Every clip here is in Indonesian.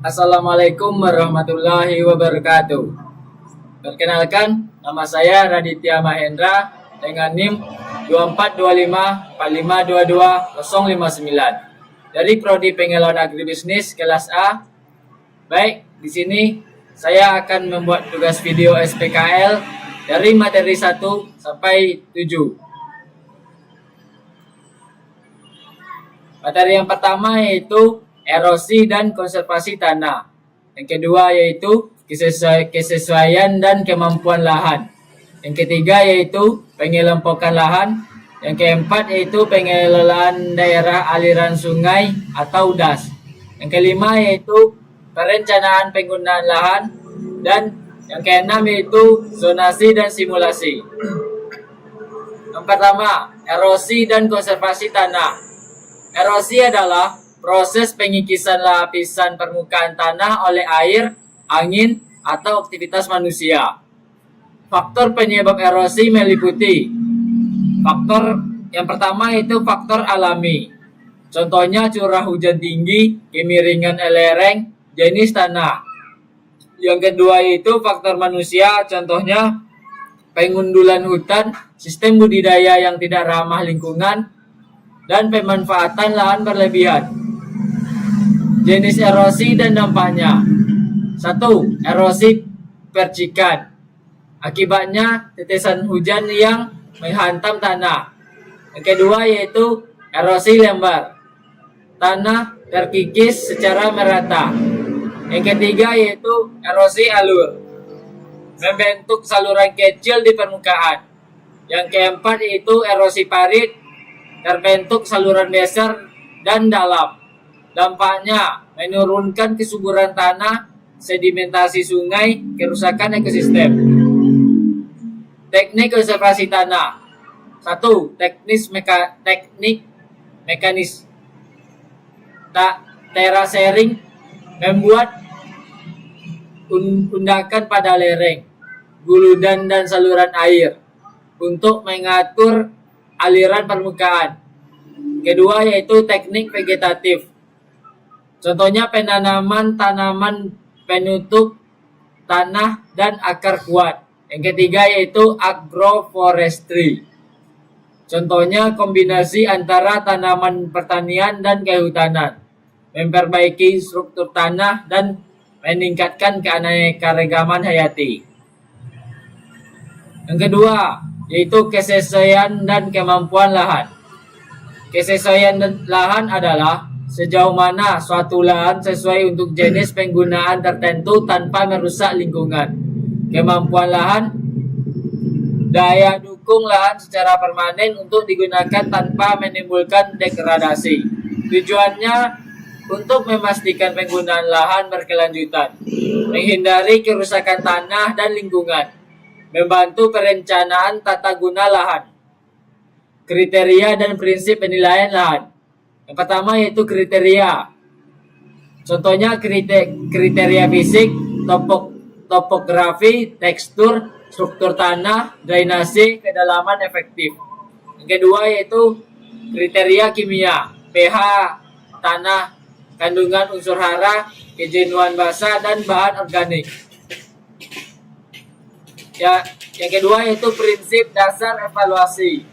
Assalamualaikum warahmatullahi wabarakatuh. Perkenalkan, nama saya Raditya Mahendra dengan NIM 24254522 dari Prodi Pengelolaan Agribisnis kelas A. Baik, di sini saya akan membuat tugas video SPKL dari materi 1 sampai 7. Materi yang pertama yaitu erosi dan konservasi tanah. Yang kedua yaitu kesesuaian dan kemampuan lahan. Yang ketiga yaitu pengelompokan lahan. Yang keempat yaitu pengelolaan daerah aliran sungai atau DAS. Yang kelima yaitu perencanaan penggunaan lahan. Dan yang keenam yaitu zonasi dan simulasi. Yang pertama, erosi dan konservasi tanah. Erosi adalah proses pengikisan lapisan permukaan tanah oleh air, angin, atau aktivitas manusia. Faktor penyebab erosi meliputi faktor yang pertama yaitu faktor alami. Contohnya curah hujan tinggi, kemiringan lereng, jenis tanah. Yang kedua yaitu faktor manusia, contohnya pengundulan hutan, sistem budidaya yang tidak ramah lingkungan, dan pemanfaatan lahan berlebihan. Jenis erosi dan dampaknya. 1. Erosi percikan. Akibatnya tetesan hujan yang menghantam tanah. Yang kedua yaitu erosi lembar. Tanah terkikis secara merata. Yang ketiga yaitu erosi alur. Membentuk saluran kecil di permukaan. Yang keempat yaitu erosi parit. Terbentuk saluran besar dan dalam. Dampaknya menurunkan kesuburan tanah, sedimentasi sungai, kerusakan ekosistem. Teknik konservasi tanah. 1. Teknik mekanis. Terasering, membuat undakan pada lereng, guludan dan saluran air untuk mengatur aliran permukaan. Kedua yaitu teknik vegetatif. Contohnya penanaman tanaman penutup tanah dan akar kuat. Yang ketiga yaitu agroforestry. Contohnya kombinasi antara tanaman pertanian dan kehutanan. Memperbaiki struktur tanah dan meningkatkan keanekaragaman hayati. Yang kedua yaitu kesesuaian dan kemampuan lahan. Kesesuaian lahan adalah sejauh mana suatu lahan sesuai untuk jenis penggunaan tertentu tanpa merusak lingkungan. Kemampuan lahan, daya dukung lahan secara permanen untuk digunakan tanpa menimbulkan degradasi. Tujuannya untuk memastikan penggunaan lahan berkelanjutan, menghindari kerusakan tanah dan lingkungan, membantu perencanaan tata guna lahan. Kriteria dan prinsip penilaian lahan. Yang pertama yaitu kriteria. Contohnya kriteria fisik, topografi, tekstur, struktur tanah, drainase, kedalaman efektif. Yang kedua yaitu kriteria kimia, pH tanah, kandungan unsur hara, kejenuhan basa, dan bahan organik. Yang kedua yaitu prinsip dasar evaluasi,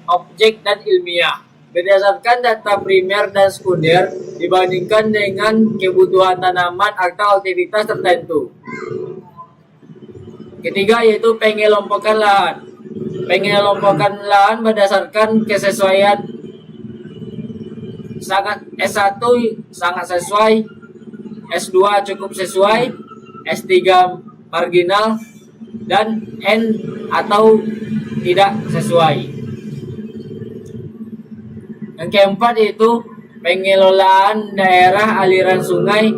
objek dan ilmiah. Berdasarkan data primer dan sekunder dibandingkan dengan kebutuhan tanaman atau aktivitas tertentu. Ketiga yaitu pengelompokan lahan. Pengelompokan lahan berdasarkan kesesuaian. S1 sangat sesuai, S2 cukup sesuai, S3 marginal, dan N atau tidak sesuai. Yang keempat yaitu pengelolaan daerah aliran sungai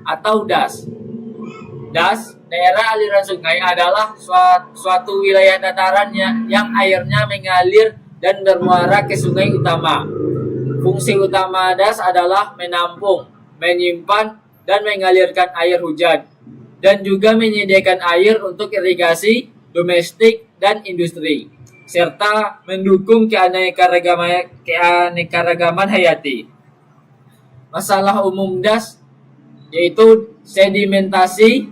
atau DAS. DAS, daerah aliran sungai adalah suatu wilayah dataran yang airnya mengalir dan bermuara ke sungai utama. Fungsi utama DAS adalah menampung, menyimpan, dan mengalirkan air hujan, dan juga menyediakan air untuk irigasi, domestik, dan industri, serta mendukung keanekaragaman hayati. Masalah umum DAS yaitu sedimentasi,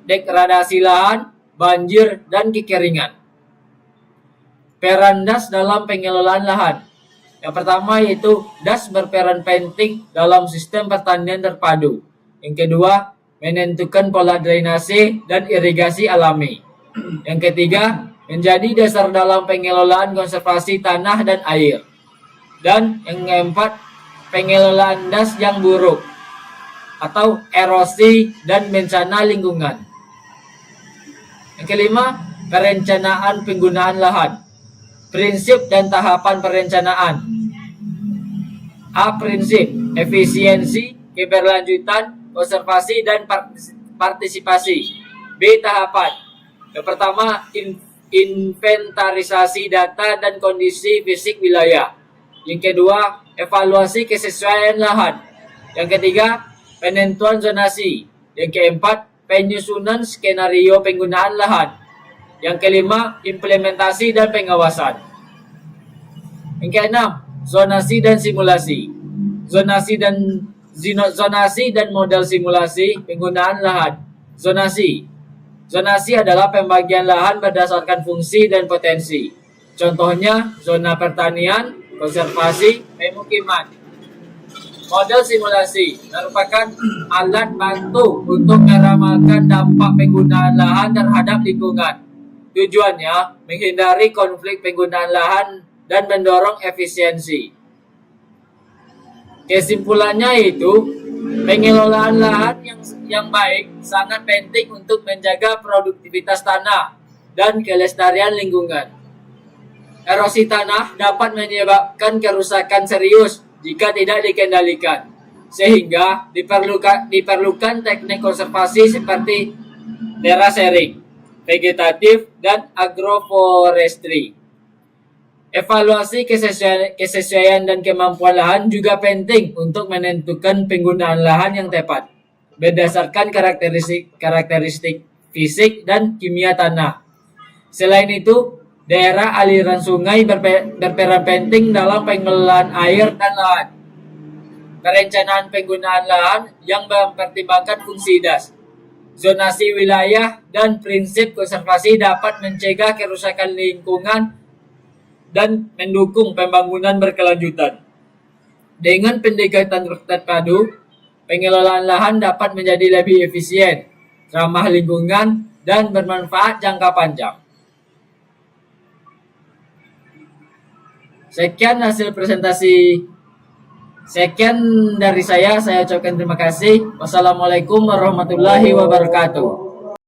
degradasi lahan, banjir, dan kekeringan. Peran DAS dalam pengelolaan lahan. Yang pertama yaitu DAS berperan penting dalam sistem pertanian terpadu. Yang kedua, menentukan pola drainase dan irigasi alami. Yang ketiga, menjadi dasar dalam pengelolaan konservasi tanah dan air. Dan yang keempat, pengelolaan DAS yang buruk atau erosi dan bencana lingkungan. Yang kelima, perencanaan penggunaan lahan. Prinsip dan tahapan perencanaan. A. Prinsip, efisiensi, keberlanjutan, konservasi, dan partisipasi. B. Tahapan. Yang pertama, inventarisasi data dan kondisi fisik wilayah. Yang kedua, evaluasi kesesuaian lahan. Yang ketiga, penentuan zonasi. Yang keempat, penyusunan skenario penggunaan lahan. Yang kelima, implementasi dan pengawasan. Yang keenam, zonasi dan simulasi. Zonasi dan model simulasi penggunaan lahan. Zonasi adalah pembagian lahan berdasarkan fungsi dan potensi. Contohnya, zona pertanian, konservasi, pemukiman. Model simulasi merupakan alat bantu untuk meramalkan dampak penggunaan lahan terhadap lingkungan. Tujuannya menghindari konflik penggunaan lahan dan mendorong efisiensi. Kesimpulannya itu, pengelolaan lahan yang baik sangat penting untuk menjaga produktivitas tanah dan kelestarian lingkungan. Erosi tanah dapat menyebabkan kerusakan serius jika tidak dikendalikan, sehingga diperlukan teknik konservasi seperti terasering, vegetatif, dan agroforestry. Evaluasi kesesuaian dan kemampuan lahan juga penting untuk menentukan penggunaan lahan yang tepat berdasarkan karakteristik fisik dan kimia tanah. Selain itu, daerah aliran sungai berperan penting dalam pengelolaan air dan lahan. Perencanaan penggunaan lahan yang mempertimbangkan fungsi DAS, zonasi wilayah, dan prinsip konservasi dapat mencegah kerusakan lingkungan dan mendukung pembangunan berkelanjutan. Dengan pendekatan terpadu, pengelolaan lahan dapat menjadi lebih efisien, ramah lingkungan, dan bermanfaat jangka panjang. Sekian hasil presentasi. Sekian dari saya ucapkan terima kasih. Wassalamualaikum warahmatullahi wabarakatuh.